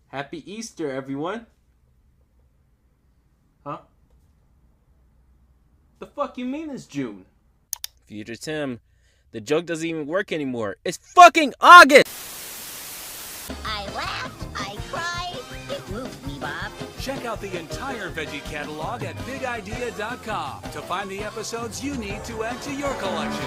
Happy Easter, everyone. Huh? The fuck you mean it's June? Future Tim, the joke doesn't even work anymore. It's fucking August! I laughed, I cried, it moved me, Bob. Check out the entire Veggie catalog at bigidea.com to find the episodes you need to add to your collection.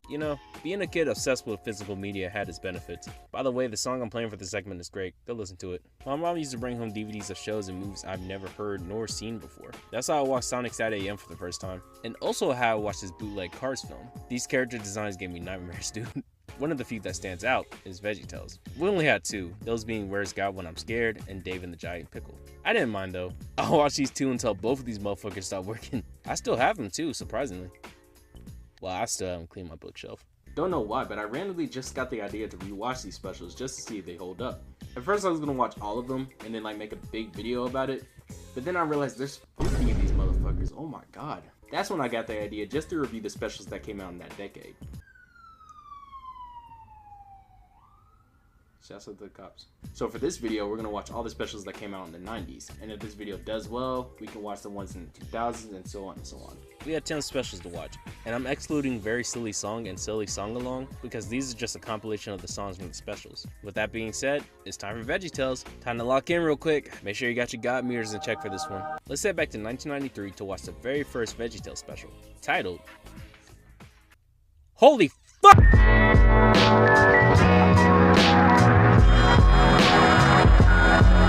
You know, being a kid obsessed with physical media had its benefits. By the way, the song I'm playing for this segment is great. Go listen to it. My mom used to bring home DVDs of shows and movies I've never heard nor seen before. That's how I watched Sonic Sat AM for the first time. And also how I watched this bootleg Cars film. These character designs gave me nightmares, dude. One of the few that stands out is VeggieTales. We only had two, those being Where's God When I'm Scared and Dave and the Giant Pickle. I didn't mind though. I'll watch these two until both of these motherfuckers stop working. I still have them too, surprisingly. Well, I still haven't cleaned my bookshelf. Don't know why, but I randomly just got the idea to rewatch these specials just to see if they hold up. At first I was gonna watch all of them and then like make a big video about it, but then I realized there's 50 of these motherfuckers. Oh my god. That's when I got the idea just to review the specials that came out in that decade. Shouts out to the cops. So for this video, we're gonna watch all the specials that came out in the 90s, and if this video does well, we can watch the ones in the 2000s and so on and so on. We had 10 specials to watch, and I'm excluding Very Silly Song and Silly Song Along because these are just a compilation of the songs from the specials. With that being said, it's time for VeggieTales. Time to lock in real quick. Make sure you got your God meters in check for this one. Let's head back to 1993 to watch the very first VeggieTales special, titled Holy Fuck!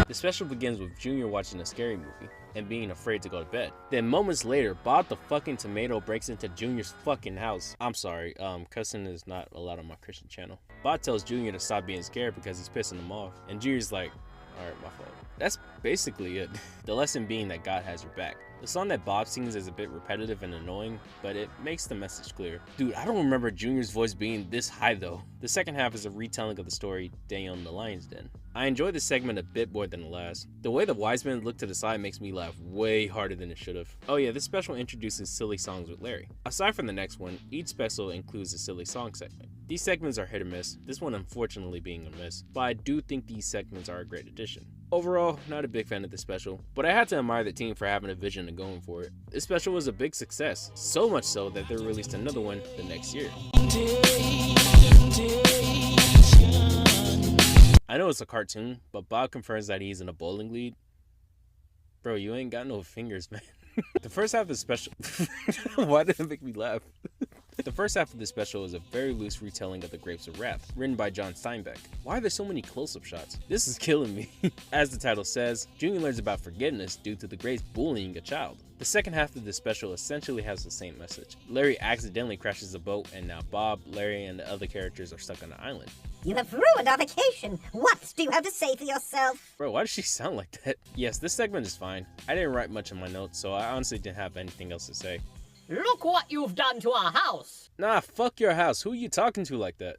The special begins with Junior watching a scary movie and being afraid to go to bed. Then moments later, Bob the fucking tomato breaks into Junior's fucking house. I'm sorry, cussing is not allowed on my Christian channel. Bob tells Junior to stop being scared because he's pissing him off, and Junior's like, alright, my fault. That's basically it. The lesson being that God has your back. The song that Bob sings is a bit repetitive and annoying, but it makes the message clear. Dude, I don't remember Junior's voice being this high though. The second half is a retelling of the story Daniel in the Lion's Den. I enjoy this segment a bit more than the last. The way the wise men look to the side makes me laugh way harder than it should have. Oh yeah, this special introduces silly songs with Larry. Aside from the next one, each special includes a silly song segment. These segments are hit or miss, this one unfortunately being a miss, but I do think these segments are a great addition. Overall, not a big fan of this special, but I had to admire the team for having a vision and going for it. This special was a big success, so much so that they released another one the next year. I know it's a cartoon, but Bob confirms that he's in a bowling league. Bro, you ain't got no fingers, man. The first half of the special... Why did it make me laugh? The first half of the special is a very loose retelling of The Grapes of Wrath, written by John Steinbeck. Why are there so many close-up shots? This is killing me. As the title says, Junior learns about forgiveness due to the Grapes bullying a child. The second half of the special essentially has the same message. Larry accidentally crashes a boat, and now Bob, Larry, and the other characters are stuck on an island. You have ruined our vacation. What do you have to say for yourself? Bro, why does she sound like that? Yes, this segment is fine. I didn't write much in my notes, so I honestly didn't have anything else to say. Look what you've done to our house! Nah, fuck your house. Who are you talking to like that?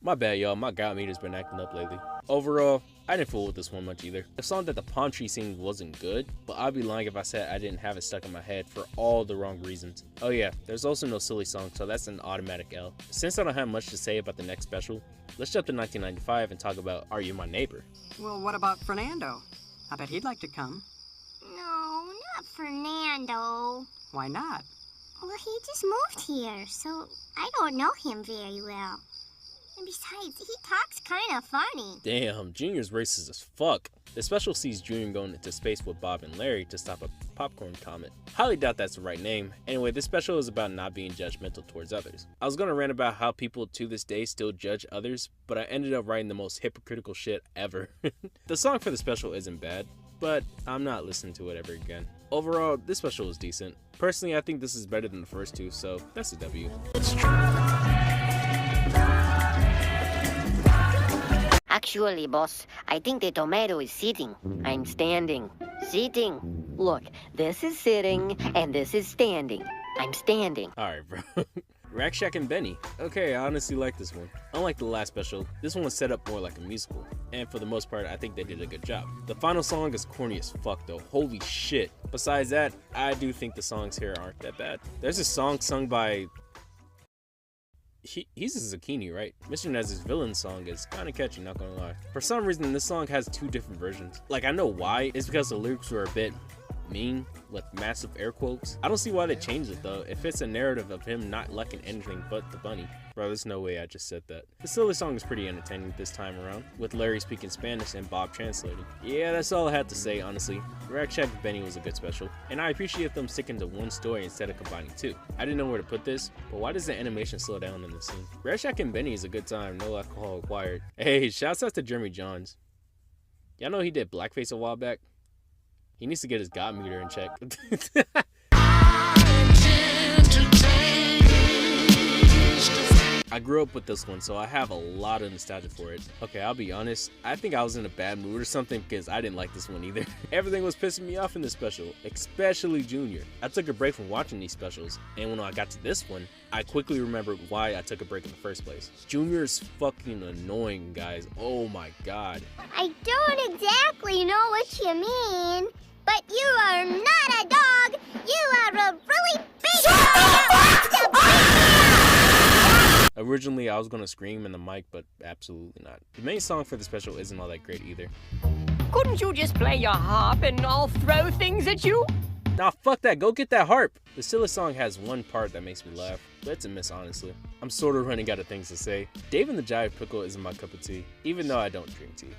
My bad, y'all. My God meter's been acting up lately. Overall, I didn't fool with this one much either. The song that the palm tree sings wasn't good, but I'd be lying if I said I didn't have it stuck in my head for all the wrong reasons. Oh yeah, there's also no silly song, so that's an automatic L. Since I don't have much to say about the next special, let's jump to 1995 and talk about Are You My Neighbor? Well, what about Fernando? I bet he'd like to come. No, not Fernando. Why not? Well, he just moved here, so I don't know him very well. And besides, he talks kind of funny. Damn, Junior's racist as fuck. The special sees Junior going into space with Bob and Larry to stop a popcorn comet. Highly doubt that's the right name. Anyway, this special is about not being judgmental towards others. I was gonna rant about how people to this day still judge others, but I ended up writing the most hypocritical shit ever. The song for the special isn't bad, but I'm not listening to it ever again. Overall, this special is decent. Personally, I think this is better than the first two, so that's a W. Actually, boss, I think the tomato is sitting. I'm standing. Sitting. Look, this is sitting, and this is standing. I'm standing. Alright, bro. Rack Shack and Benny. Okay, I honestly like this one. Unlike the last special, this one was set up more like a musical, and for the most part, I think they did a good job. The final song is corny as fuck though, holy shit. Besides that, I do think the songs here aren't that bad. There's a song sung by... He's a Zucchini, right? Mr. Nez's villain song is kinda catchy, not gonna lie. For some reason, this song has two different versions. Like, I know why, it's because the lyrics were a bit mean with massive air quotes. I don't see why they changed it though. It fits a narrative of him not liking anything but the bunny. Bro, there's no way I just said that. The silly song is pretty entertaining this time around, with Larry speaking Spanish and Bob translating. Yeah, that's all I had to say, honestly. Rack Shack and Benny was a good special, and I appreciate them sticking to one story instead of combining two. I didn't know where to put this, but why does the animation slow down in this scene? Rack Shack and Benny is a good time, no alcohol required. Hey, shouts out to Jeremy Johns. Y'all know he did blackface a while back? He needs to get his God meter in check. I grew up with this one, so I have a lot of nostalgia for it. Okay, I'll be honest, I think I was in a bad mood or something because I didn't like this one either. Everything was pissing me off in this special, especially Junior. I took a break from watching these specials, and when I got to this one, I quickly remembered why I took a break in the first place. Junior is fucking annoying, guys. Oh my god. I don't exactly know what you mean, but you are not a dog. You are a really big dog. Originally, I was gonna scream in the mic, but absolutely not. The main song for the special isn't all that great either. Couldn't you just play your harp and I'll throw things at you? Nah, fuck that, go get that harp! The silly song has one part that makes me laugh, but it's a miss, honestly. I'm sort of running out of things to say. Dave and the Jive Pickle isn't my cup of tea, even though I don't drink tea.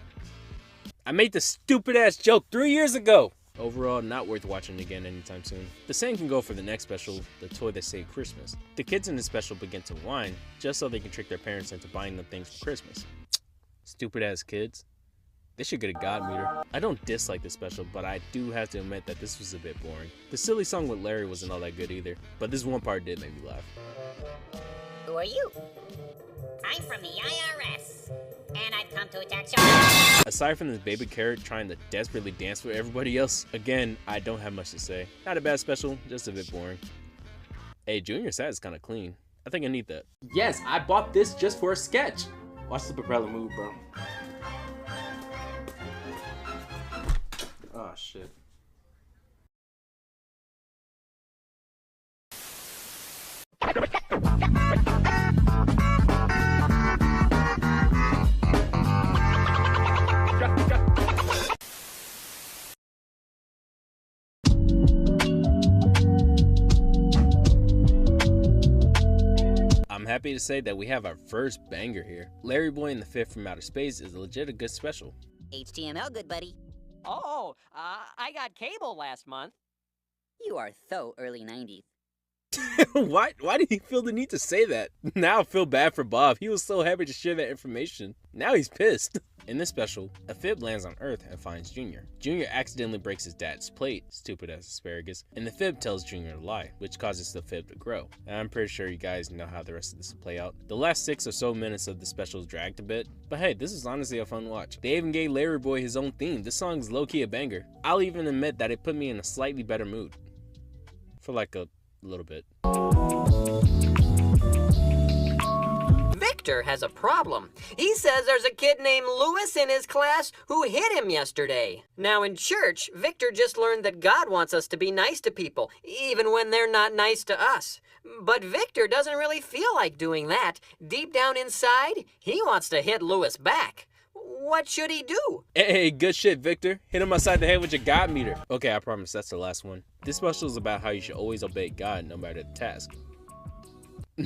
I made this stupid ass joke 3 years ago! Overall, not worth watching again anytime soon. The same can go for the next special, The Toy That Saved Christmas. The kids in this special begin to whine just so they can trick their parents into buying them things for Christmas. Stupid ass kids. They should get a God meter. I don't dislike this special, but I do have to admit that this was a bit boring. The silly song with Larry wasn't all that good either, but this one part did make me laugh. Who are you? I'm from the IRS, and I've come to attack you. Aside from this baby carrot trying to desperately dance with everybody else, again, I don't have much to say. Not a bad special, just a bit boring. Hey, Junior's hat is kind of clean. I think I need that. Yes, I bought this just for a sketch. Watch the propeller move, bro. Oh, shit. I'm happy to say that we have our first banger here. Larry Boy and the Fifth from Outer Space is legit a good special. HTML, good buddy. Oh, I got cable last month. You are so early 90s. Why do you feel the need to say that? Now I feel bad for Bob. He was so happy to share that information. Now he's pissed. In this special, a Fib lands on Earth and finds Junior. Junior accidentally breaks his dad's plate, stupid as asparagus, and the Fib tells Junior to lie, which causes the Fib to grow. And I'm pretty sure you guys know how the rest of this will play out. The last 6 or so minutes of the special is dragged a bit, but hey, this is honestly a fun watch. They even gave Larry Boy his own theme. This song is low-key a banger. I'll even admit that it put me in a slightly better mood. For like a little bit. Victor has a problem. He says there's a kid named Louis in his class who hit him yesterday. Now in church, Victor just learned that God wants us to be nice to people, even when they're not nice to us. But Victor doesn't really feel like doing that. Deep down inside, he wants to hit Louis back. What should he do? Hey, good shit, Victor. Hit him upside the head with your God meter. Okay, I promise that's the last one. This special is about how you should always obey God no matter the task.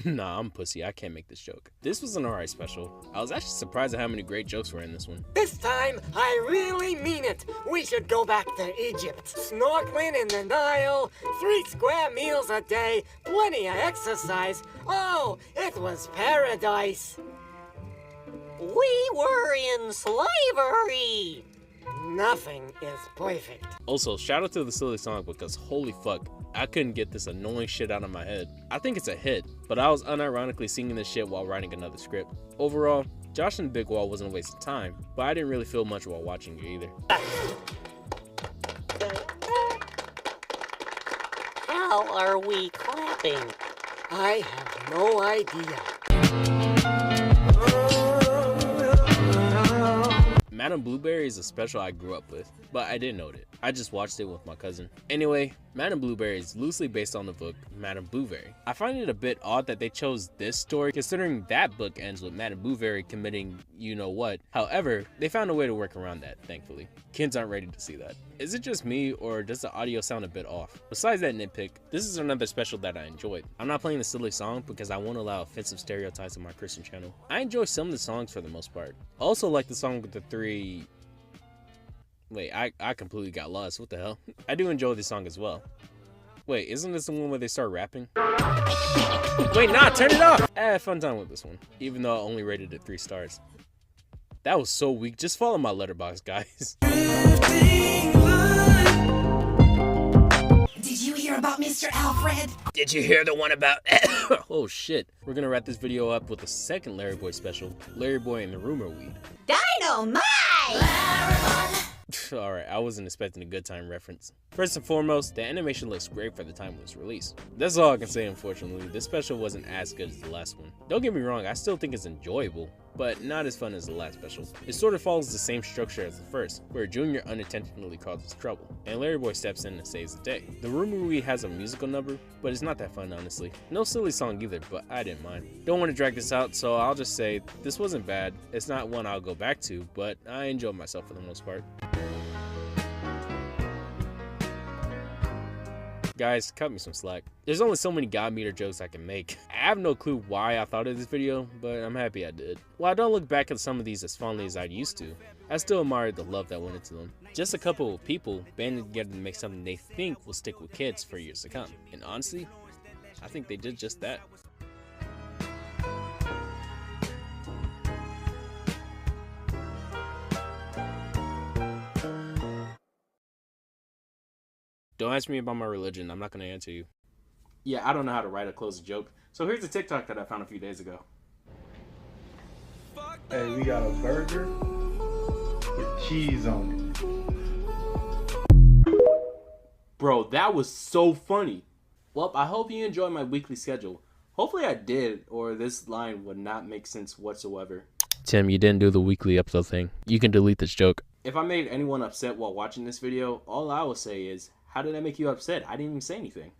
Nah, I'm pussy. I can't make this joke. This was an alright special. I was actually surprised at how many great jokes were in this one. This time, I really mean it. We should go back to Egypt. Snorkeling in the Nile, 3 square meals a day, plenty of exercise. Oh, it was paradise. We were in slavery. Nothing is perfect. Also, shout out to the silly song because holy fuck, I couldn't get this annoying shit out of my head. I think it's a hit, but I was unironically singing this shit while writing another script. Overall, Josh and the Big Wall wasn't a waste of time, but I didn't really feel much while watching it either. How are we clapping? I have no idea. Madame Blueberry is a special I grew up with, but I didn't know it. I just watched it with my cousin. Anyway, Madame Blueberry is loosely based on the book Madame Blueberry. I find it a bit odd that they chose this story considering that book ends with Madame Blueberry committing you know what. However, they found a way to work around that, thankfully. Kids aren't ready to see that. Is it just me or does the audio sound a bit off? Besides that nitpick, this is another special that I enjoyed. I'm not playing the silly song because I won't allow offensive stereotypes on my Christian channel. I enjoy some of the songs for the most part. I also like the song with the three... Wait, I completely got lost. What the hell? I do enjoy this song as well. Wait, isn't this the one where they start rapping? Wait, nah, turn it off! I had fun time with this one, even though I only rated it 3 stars. That was so weak. Just follow my letterbox, guys. Did you hear about Mr. Alfred? Did you hear the one about... Oh shit. We're gonna wrap this video up with the second Larry Boy special, Larry Boy and the Rumor Weed. Dynamite! Alright, I wasn't expecting a good time reference. First and foremost, the animation looks great for the time it was released. That's all I can say. Unfortunately, this special wasn't as good as the last one. Don't get me wrong, I still think it's enjoyable, but not as fun as the last special. It sort of follows the same structure as the first, where Junior unintentionally causes trouble, and Larry Boy steps in and saves the day. The Rumor Weed has a musical number, but it's not that fun honestly. No silly song either, but I didn't mind. Don't want to drag this out, so I'll just say this wasn't bad. It's not one I'll go back to, but I enjoyed myself for the most part. Guys, cut me some slack. There's only so many God meter jokes I can make. I have no clue why I thought of this video, but I'm happy I did. While I don't look back at some of these as fondly as I used to, I still admire the love that went into them. Just a couple of people banding together to make something they think will stick with kids for years to come. And honestly, I think they did just that. Don't ask me about my religion, I'm not going to answer you. Yeah, I don't know how to write a closing joke. So here's a TikTok that I found a few days ago. Hey, we got a burger with cheese on it. Bro, that was so funny. Well, I hope you enjoyed my weekly schedule. Hopefully I did, or this line would not make sense whatsoever. Tim, you didn't do the weekly upload thing. You can delete this joke. If I made anyone upset while watching this video, all I will say is, how did that make you upset? I didn't even say anything.